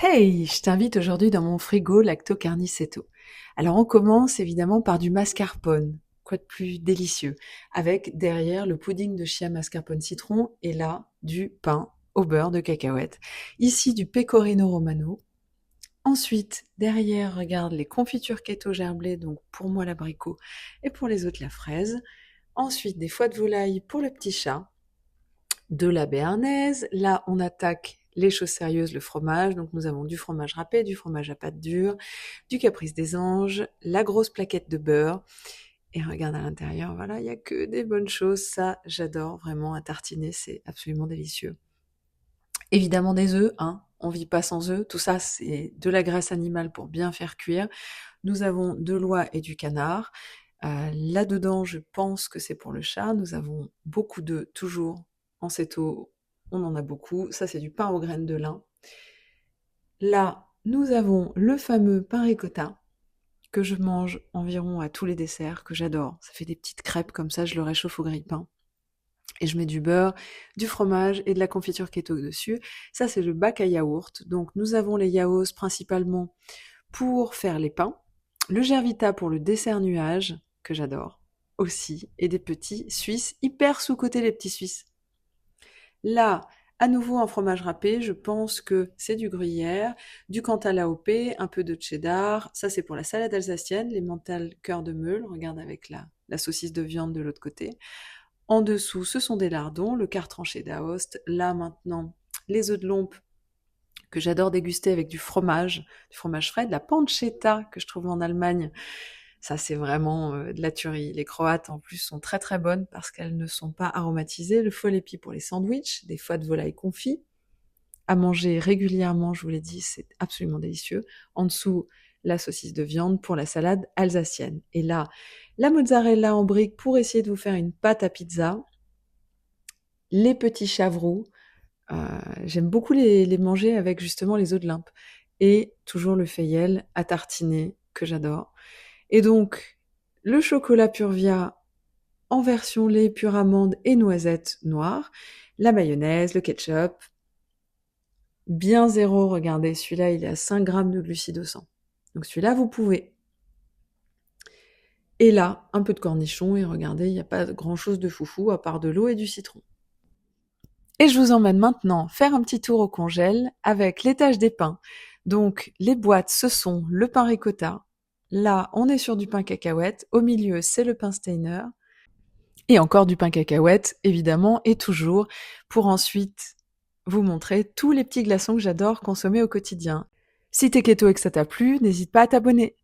Hey, je t'invite aujourd'hui dans mon frigo Lacto Carniceto. Alors on commence évidemment par du mascarpone, quoi de plus délicieux, avec derrière le pudding de chia mascarpone citron et là du pain au beurre de cacahuète. Ici du pecorino romano. Ensuite, derrière, regarde les confitures keto gerblées, donc pour moi l'abricot et pour les autres la fraise. Ensuite, des foies de volaille pour le petit chat, de la béarnaise. Là, on attaque les choses sérieuses, le fromage. Donc, nous avons du fromage râpé, du fromage à pâte dure, du caprice des anges, la grosse plaquette de beurre. Et regarde à l'intérieur, voilà, il y a que des bonnes choses. Ça, j'adore vraiment à tartiner, c'est absolument délicieux. Évidemment des œufs, hein. On vit pas sans œufs. Tout ça, c'est de la graisse animale pour bien faire cuire. Nous avons de l'oie et du canard. Là-dedans, je pense que c'est pour le chat. Nous avons beaucoup d'œufs, toujours en cette eau. On en a beaucoup. Ça, c'est du pain aux graines de lin. Là, nous avons le fameux pain ricotta que je mange environ à tous les desserts, que j'adore. Ça fait des petites crêpes comme ça, je le réchauffe au grille-pain. Et je mets du beurre, du fromage et de la confiture keto dessus. Ça, c'est le bac à yaourt. Donc, nous avons les yaourts principalement pour faire les pains, le Gervita pour le dessert nuage, que j'adore aussi, et des petits suisses, hyper sous-cotés les petits suisses. Là, à nouveau en fromage râpé, je pense que c'est du gruyère, du Cantal AOP, un peu de cheddar. Ça, c'est pour la salade alsacienne, les mentales cœur de meule. Regarde avec la saucisse de viande de l'autre côté. En dessous, ce sont des lardons, le quart tranché d'Aoste. Là, maintenant, les œufs de lompe que j'adore déguster avec du fromage frais, de la pancetta que je trouve en Allemagne. Ça, c'est vraiment de la tuerie. Les Croates, en plus, sont très très bonnes parce qu'elles ne sont pas aromatisées. Le faux épi pour les sandwichs, des foies de volaille confits. À manger régulièrement, je vous l'ai dit, c'est absolument délicieux. En dessous, la saucisse de viande pour la salade alsacienne. Et là, la mozzarella en briques pour essayer de vous faire une pâte à pizza. Les petits chavroux. J'aime beaucoup les manger avec justement les œufs de limpe. Et toujours le fayel à tartiner, que j'adore. Et donc, le chocolat Purvia en version lait, pure amande et noisette noire, la mayonnaise, le ketchup, bien zéro, regardez, celui-là, il est à 5 grammes de glucides au 100. Donc celui-là, vous pouvez. Et là, un peu de cornichon, et regardez, il n'y a pas grand-chose de foufou à part de l'eau et du citron. Et je vous emmène maintenant faire un petit tour au congèle avec l'étage des pains. Donc, les boîtes, ce sont le pain ricotta. Là, on est sur du pain cacahuète. Au milieu, c'est le pain Steiner. Et encore du pain cacahuète, évidemment, et toujours, pour ensuite vous montrer tous les petits glaçons que j'adore consommer au quotidien. Si t'es keto et que ça t'a plu, n'hésite pas à t'abonner.